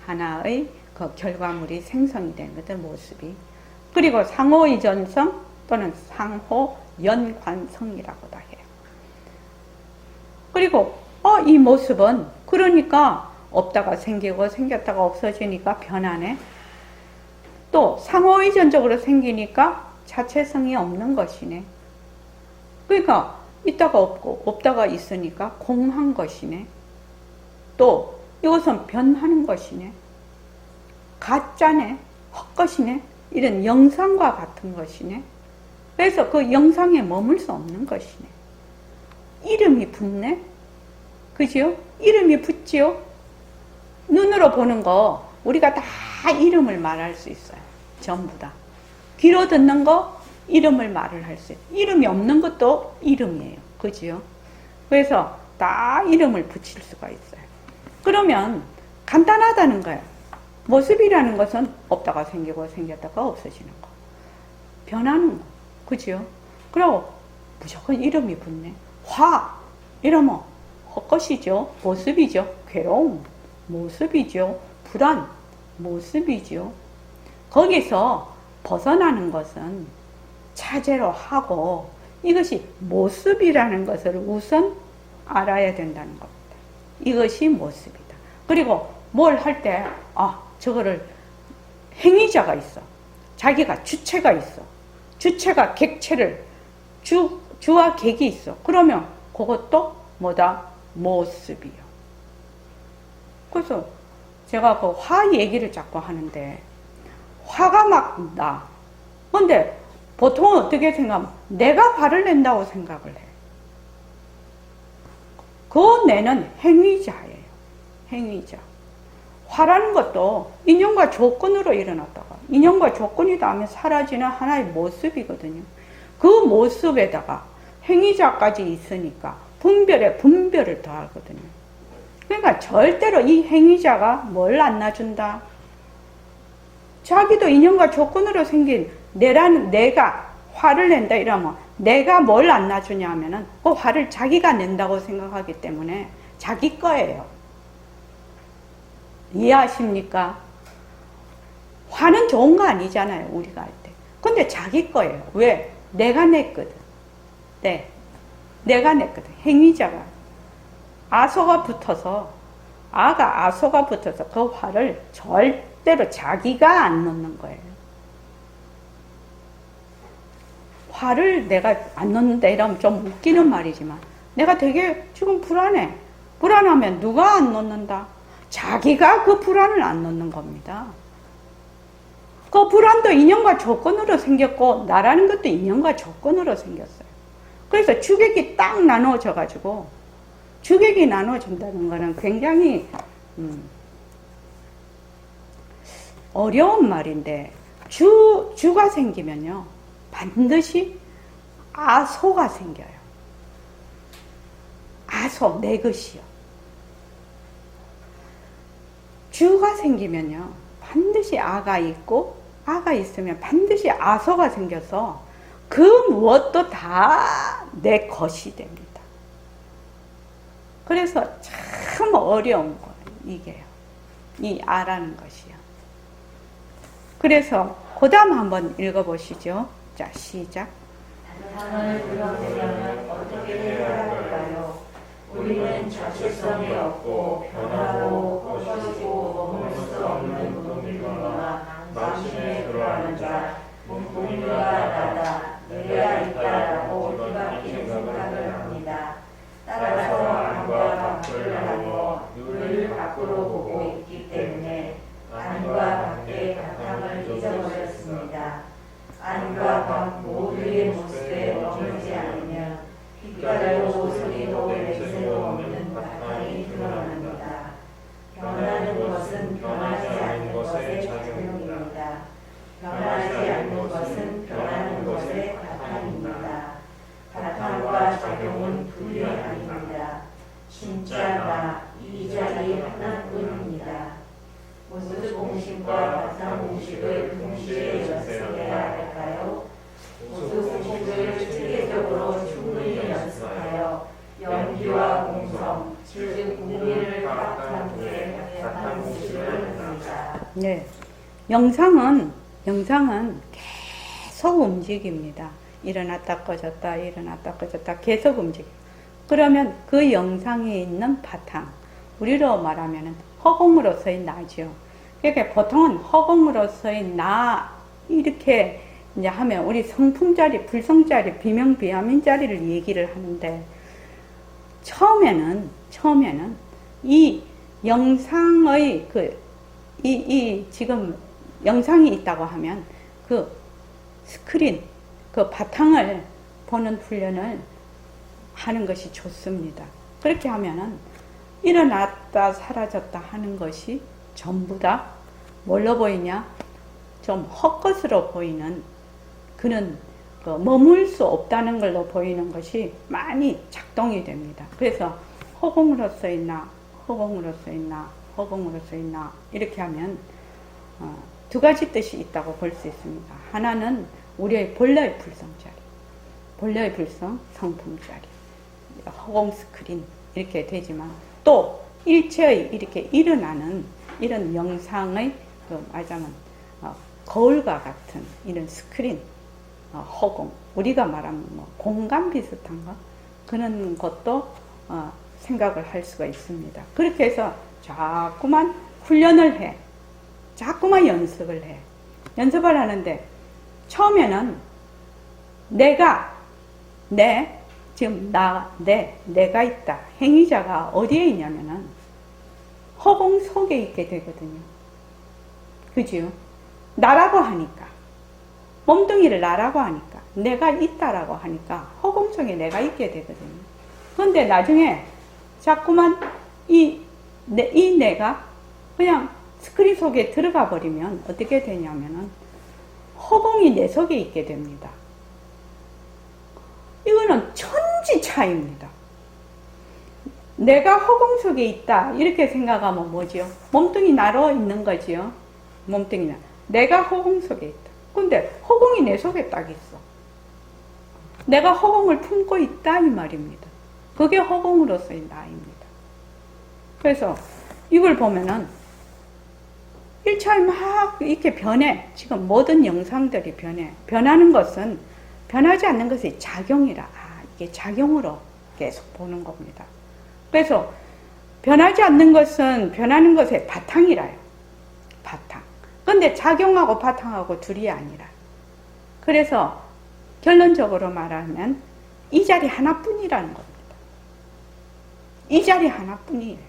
하나의 그 결과물이 생성이 된 것들 모습이. 그리고 상호의존성 또는 상호연관성이라고도 해요. 그리고 이 모습은 그러니까 없다가 생기고 생겼다가 없어지니까 변하네. 또 상호의존적으로 생기니까 자체성이 없는 것이네. 그러니까 있다가 없고 없다가 있으니까 공한 것이네. 또 이것은 변하는 것이네. 가짜네. 헛것이네. 이런 영상과 같은 것이네. 그래서 그 영상에 머물 수 없는 것이네. 이름이 붙네. 그죠? 이름이 붙지요. 눈으로 보는 거 우리가 다 이름을 말할 수 있어요. 전부 다. 귀로 듣는 거 이름을 말을 할 수 있어요. 이름이 없는 것도 이름이에요. 그죠? 그래서 다 이름을 붙일 수가 있어요. 그러면 간단하다는 거예요. 모습이라는 것은 없다가 생기고 생겼다가 없어지는 거. 변하는 거. 그죠? 그리고 무조건 이름이 붙네. 화 이러면 헛것이죠. 모습이죠. 괴로움 모습이죠. 불안 모습이죠. 거기서 벗어나는 것은 차제로 하고 이것이 모습이라는 것을 우선 알아야 된다는 겁니다. 이것이 모습이다. 그리고 뭘 할 때 저거를 행위자가 있어. 자기가 주체가 있어. 주체가 객체를 주와 객이 있어. 그러면 그것도 뭐다? 모습이요. 그래서 제가 그 화 얘기를 자꾸 하는데 화가 막 나. 근데 보통은 어떻게 생각하면 내가 화를 낸다고 생각을 해. 그 내는 행위자예요. 행위자. 화라는 것도 인연과 조건으로 일어났다가 인연과 조건이 닿으면 사라지는 하나의 모습이거든요. 그 모습에다가 행위자까지 있으니까 분별에 분별을 더하거든요. 그러니까 절대로 이 행위자가 뭘 안 놔준다? 자기도 인연과 조건으로 생긴 내가 화를 낸다 이러면 내가 뭘 안 놔주냐 하면은 그 화를 자기가 낸다고 생각하기 때문에 자기 거예요. 이해하십니까? 화는 좋은 거 아니잖아요, 우리가 할 때. 근데 자기 거예요. 왜? 내가 냈거든. 네. 내가 냈거든. 행위자가. 아소가 붙어서 그 화를 절대로 자기가 안 놓는 거예요. 화를 내가 안 놓는다 이러면 좀 웃기는 말이지만 내가 되게 지금 불안해. 불안하면 누가 안 놓는다? 자기가 그 불안을 안 놓는 겁니다. 그 불안도 인연과 조건으로 생겼고 나라는 것도 인연과 조건으로 생겼어요. 그래서 주객이 딱 나눠져 가지고 주객이 나눠진다는 것은 굉장히 어려운 말인데 주가 생기면요, 반드시 아소가 생겨요. 아소, 내 것이요. 주가 생기면요, 반드시 아가 있고, 아가 있으면 반드시 아소가 생겨서 그 무엇도 다 내 것이 됩니다. 그래서 참 어려운 거예요, 이게요. 이 아라는 것이요. 그래서 그 다음 한번 읽어보시죠. 자, 시작. 바탕을 불러내려면 어떻게 해야 할까요? 우리는 자체성이 없고 변하고 거시고 머물 수 없는 문둥이거나 망신에 들어앉은 자, 문둥이가 나다, 내가 있다라고 뒤바뀐 생각을 합니다. 따라서 안과 밖을 나누어 늘 밖으로 보고 있기 때문에 안과 밖의 바탕을 잊어버렸습니다. 안과 밖 모두의 모습에 머물지 않으면 빛깔도 소리도 냄새도 없는 바탕이 드러납니다. 변하는 것은 변하지 않는 것의 작용입니다. 변하지 않는 것은 변하는 것의 바탕입니다. 바탕과 작용은 둘이 아닙니다. 진짜 나, 이 자리 하나뿐입니다. 모습 공식과 바탕 공식을 동시에 연습해야 할까요? 모습 공식을 체계적으로 충분히 연습하여 연기와 공성, 즉 무리를 파악한 후에 바탕 공식을 합니다. 네. 영상은 계속 움직입니다. 일어났다 꺼졌다, 일어났다 꺼졌다, 계속 움직여요. 그러면 그 영상에 있는 바탕, 우리로 말하면 허공으로서의 나죠. 그러니까 보통은 허공으로서의 나, 이렇게 이제 하면 우리 성품자리, 불성자리, 비명, 비하민 자리를 얘기를 하는데, 처음에는 이 영상의 지금 영상이 있다고 하면 그 스크린, 그 바탕을 보는 훈련을 하는 것이 좋습니다. 그렇게 하면은 일어났다 사라졌다 하는 것이 전부 다 뭘로 보이냐? 좀 헛것으로 보이는 그는 머물 수 없다는 걸로 보이는 것이 많이 작동이 됩니다. 그래서 허공으로서의 나, 허공으로서의 나, 허공으로서의 나 이렇게 하면 두 가지 뜻이 있다고 볼 수 있습니다. 하나는 우리의 본래의 불성자리, 본래의 불성, 성품자리, 허공 스크린 이렇게 되지만 또 일체의 이렇게 일어나는 이런 영상의 말하자면 거울과 같은 이런 스크린, 허공, 우리가 말하면 공간 비슷한 거 그런 것도 생각을 할 수가 있습니다. 그렇게 해서 자꾸만 훈련을 해, 자꾸만 연습을 해. 연습을 하는데 처음에는 내가 내가 있다. 행위자가 어디에 있냐면은 허공 속에 있게 되거든요. 그죠? 나라고 하니까, 몸뚱이를 나라고 하니까, 내가 있다라고 하니까 허공 속에 내가 있게 되거든요. 그런데 나중에 자꾸만 이 내가 그냥 스크린 속에 들어가 버리면 어떻게 되냐면은 허공이 내 속에 있게 됩니다. 이거는 천지 차이입니다. 내가 허공 속에 있다 이렇게 생각하면 뭐지요? 몸뚱이 나로 있는 거지요. 몸뚱이 내가 허공 속에 있다. 근데 허공이 내 속에 딱 있어. 내가 허공을 품고 있다 이 말입니다. 그게 허공으로서의 나입니다. 그래서 이걸 보면은 1차에 막 이렇게 변해. 지금 모든 영상들이 변해. 변하는 것은 변하지 않는 것이 작용이라. 이게 작용으로 계속 보는 겁니다. 그래서 변하지 않는 것은 변하는 것의 바탕이라요. 바탕. 근데 작용하고 바탕하고 둘이 아니라. 그래서 결론적으로 말하면 이 자리 하나뿐이라는 겁니다. 이 자리 하나뿐이에요.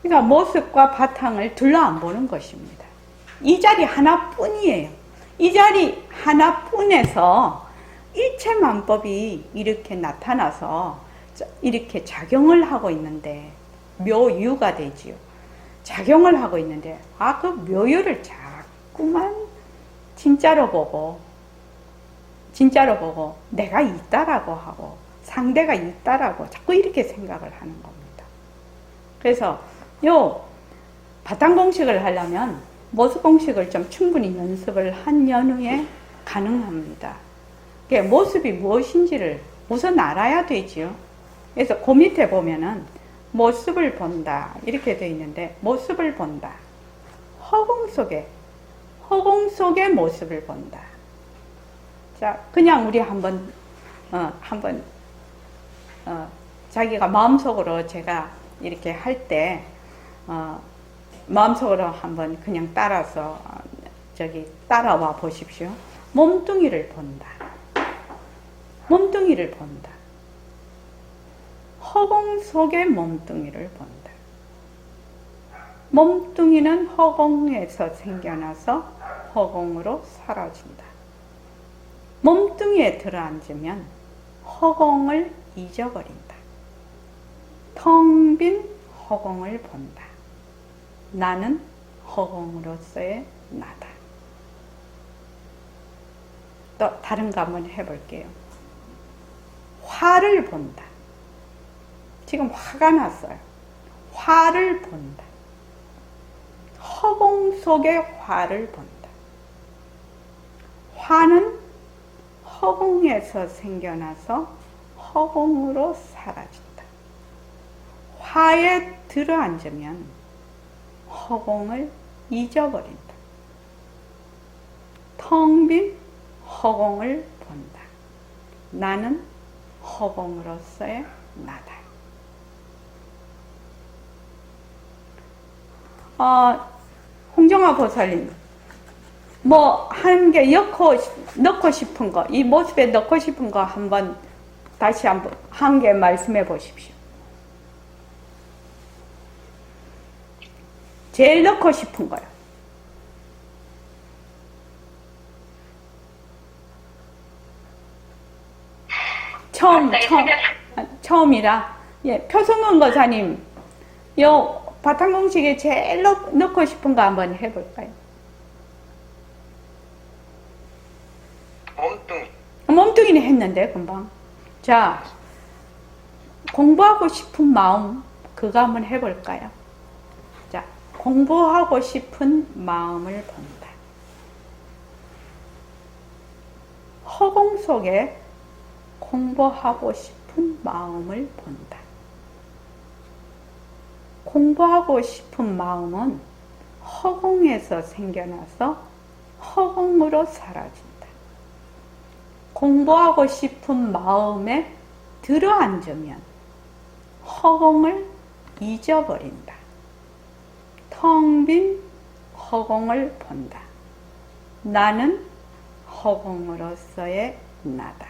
그러니까 모습과 바탕을 둘러 안 보는 것입니다. 이 자리 하나뿐이에요. 이 자리 하나뿐에서 일체만법이 이렇게 나타나서 이렇게 작용을 하고 있는데 묘유가 되지요. 작용을 하고 있는데 그 묘유를 자꾸만 진짜로 보고 내가 있다라고 하고 상대가 있다라고 자꾸 이렇게 생각을 하는 겁니다. 그래서 요 바탕 공식을 하려면 모습 공식을 좀 충분히 연습을 한 연후에 가능합니다. 모습이 무엇인지를 우선 알아야 되지요. 그래서 그 밑에 보면은 모습을 본다 이렇게 되어 있는데, 모습을 본다, 허공 속의 모습을 본다. 자, 그냥 우리 한번 자기가 마음속으로, 제가 이렇게 할 때 마음속으로 한번 그냥 따라서 따라와 보십시오. 몸뚱이를 본다. 몸뚱이를 본다. 허공 속의 몸뚱이를 본다. 몸뚱이는 허공에서 생겨나서 허공으로 사라진다. 몸뚱이에 들어앉으면 허공을 잊어버린다. 텅 빈 허공을 본다. 나는 허공으로서의 나다. 또 다른 거 한번 해볼게요. 화를 본다. 지금 화가 났어요. 화를 본다. 허공 속의 화를 본다. 화는 허공에서 생겨나서 허공으로 사라진다. 화에 들어앉으면 허공을 잊어버린다. 텅 빈 허공을 본다. 나는 허공으로서의 나다. 홍정아 보살님, 한 개 넣고 싶은 거, 이 모습에 넣고 싶은 거 다시 한 개 말씀해 보십시오. 제일 넣고 싶은 거요. 처음이라. 예, 표승원 거사님, 요 바탕공식에 제일 넣고 싶은 거 한번 해볼까요? 몸뚱이는 했는데 금방. 자, 공부하고 싶은 마음, 그거 한번 해볼까요? 자, 공부하고 싶은 마음을 본다. 허공 속에 공부하고 싶은 마음을 본다. 공부하고 싶은 마음은 허공에서 생겨나서 허공으로 사라진다. 공부하고 싶은 마음에 들어앉으면 허공을 잊어버린다. 텅 빈 허공을 본다. 나는 허공으로서의 나다.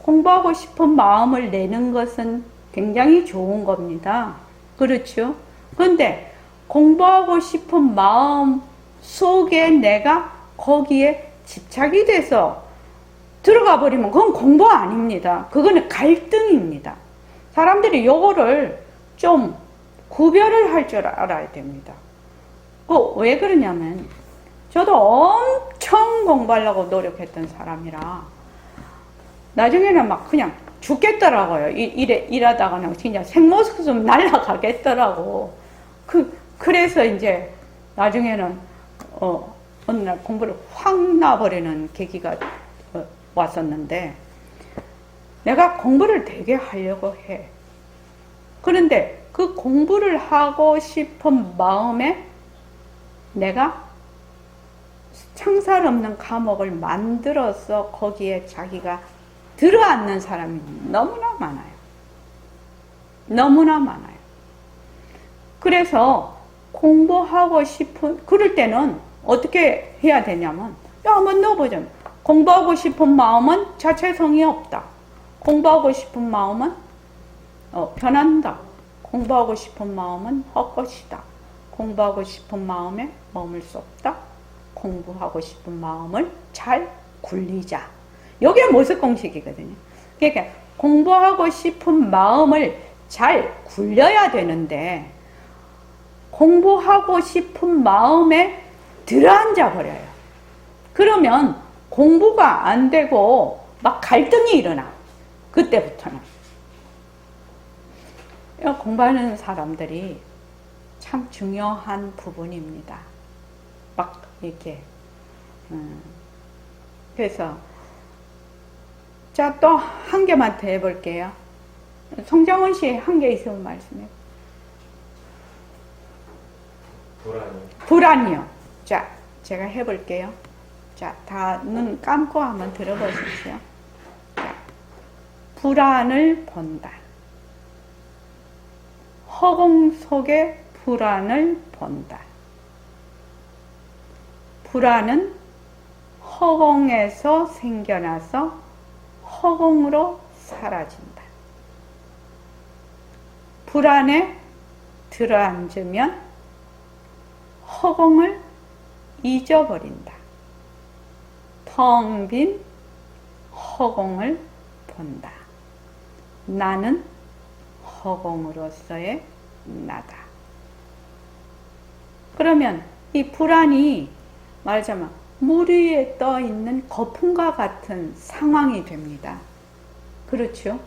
공부하고 싶은 마음을 내는 것은 굉장히 좋은 겁니다. 그렇죠? 그런데 공부하고 싶은 마음 속에 내가 거기에 집착이 돼서 들어가 버리면 그건 공부 아닙니다. 그거는 갈등입니다. 사람들이 요거를 좀 구별을 할 줄 알아야 됩니다. 왜 그러냐면 저도 엄청 공부하려고 노력했던 사람이라 나중에는 막 그냥 죽겠더라고요. 일하다가는 진짜 생모습 날아가겠더라고. 그래서 이제 나중에는 어느 날 공부를 확 놔버리는 계기가 왔었는데, 내가 공부를 되게 하려고 해. 그런데 그 공부를 하고 싶은 마음에 내가 창살 없는 감옥을 만들어서 거기에 자기가 들어앉는 사람이 너무나 많아요. 너무나 많아요. 그래서 공부하고 싶은, 그럴 때는 어떻게 해야 되냐면, 한번 넣어보자. 공부하고 싶은 마음은 자체성이 없다. 공부하고 싶은 마음은 변한다. 공부하고 싶은 마음은 헛것이다. 공부하고 싶은 마음에 머물 수 없다. 공부하고 싶은 마음을 잘 굴리자. 이게 모습 공식이거든요. 그러니까 공부하고 싶은 마음을 잘 굴려야 되는데, 공부하고 싶은 마음에 들어앉아 버려요. 그러면 공부가 안 되고 막 갈등이 일어나. 그때부터는. 공부하는 사람들이 참 중요한 부분입니다. 막 이렇게. 그래서 자, 또 한 개만 더 해볼게요. 송정원 씨 한 개 있으면 말씀해요. 불안이요. 자, 제가 해볼게요. 자, 다 눈 감고 한번 들어보십시오. 자, 불안을 본다. 허공 속에 불안을 본다. 불안은 허공에서 생겨나서 허공으로 사라진다. 불안에 들어앉으면 허공을 잊어버린다. 텅 빈 허공을 본다. 나는 허공으로서의 나다. 그러면 이 불안이 말하자면 물 위에 떠 있는 거품과 같은 상황이 됩니다. 그렇죠?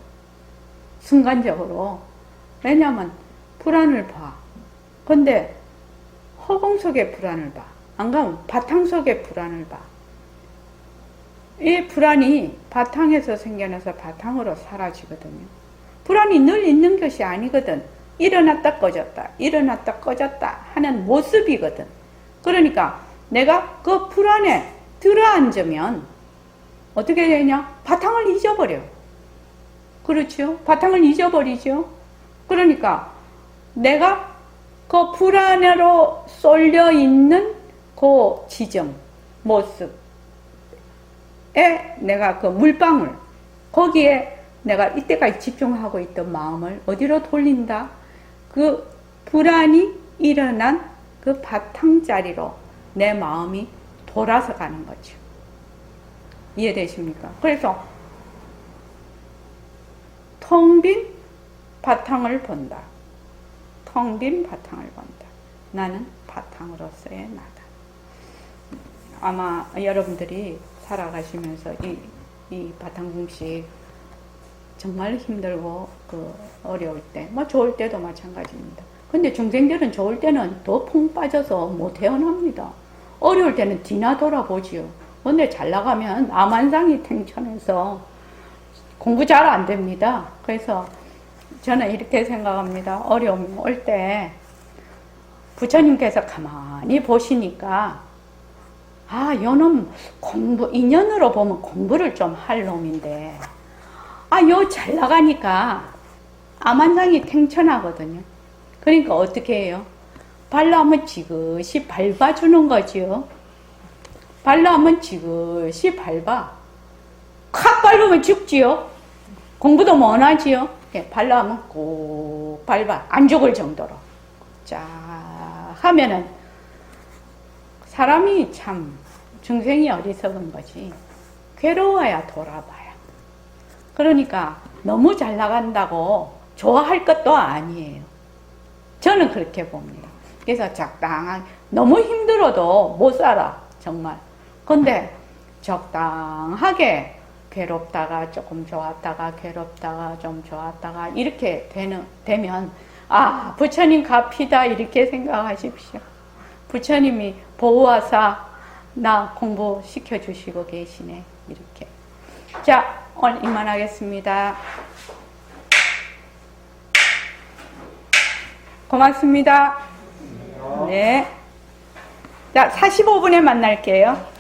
순간적으로. 왜냐하면 불안을 봐. 근데 허공 속에 불안을 봐. 안 가면 바탕 속에 불안을 봐. 이 불안이 바탕에서 생겨나서 바탕으로 사라지거든요. 불안이 늘 있는 것이 아니거든. 일어났다 꺼졌다, 일어났다 꺼졌다 하는 모습이거든. 그러니까 내가 그 불안에 들어앉으면 어떻게 되냐? 바탕을 잊어버려. 그렇죠? 바탕을 잊어버리죠. 그러니까 내가 그 불안으로 쏠려 있는 그 지점, 모습에 내가 그 물방울, 거기에 내가 이때까지 집중하고 있던 마음을 어디로 돌린다? 그 불안이 일어난 그 바탕자리로 내 마음이 돌아서 가는 거죠. 이해되십니까? 그래서 텅 빈 바탕을 본다. 텅 빈 바탕을 본다. 나는 바탕으로서의 나다. 아마 여러분들이 살아가시면서 이 바탕공식 정말 힘들고 어려울 때, 뭐 좋을 때도 마찬가지입니다. 근데 중생들은 좋을 때는 더 퐁 빠져서 못 태어납니다. 어려울 때는 뒤나 돌아보지요. 근데 잘 나가면 암환상이 탱천해서 공부 잘 안 됩니다. 그래서 저는 이렇게 생각합니다. 어려움이 올 때 부처님께서 가만히 보시니까 요놈 공부, 인연으로 보면 공부를 좀 할 놈인데 요 잘 나가니까 암환상이 탱천하거든요. 그러니까 어떻게 해요? 발로 한번 지그시 밟아주는 거지요. 발로 한번 지그시 밟아. 콱 밟으면 죽지요. 공부도 못하지요. 발로 한번 꼭 밟아. 안 죽을 정도로. 자, 하면은 사람이 참 중생이 어리석은 거지. 괴로워야 돌아봐요. 그러니까 너무 잘 나간다고 좋아할 것도 아니에요. 저는 그렇게 봅니다. 그래서 적당하게, 너무 힘들어도 못 살아, 정말. 근데 적당하게 괴롭다가 조금 좋았다가 괴롭다가 좀 좋았다가 이렇게 되면 부처님 갚이다 이렇게 생각하십시오. 부처님이 보호하사 나 공부시켜 주시고 계시네. 이렇게. 자, 오늘 이만하겠습니다. 고맙습니다. 네. 자, 45분에 만날게요.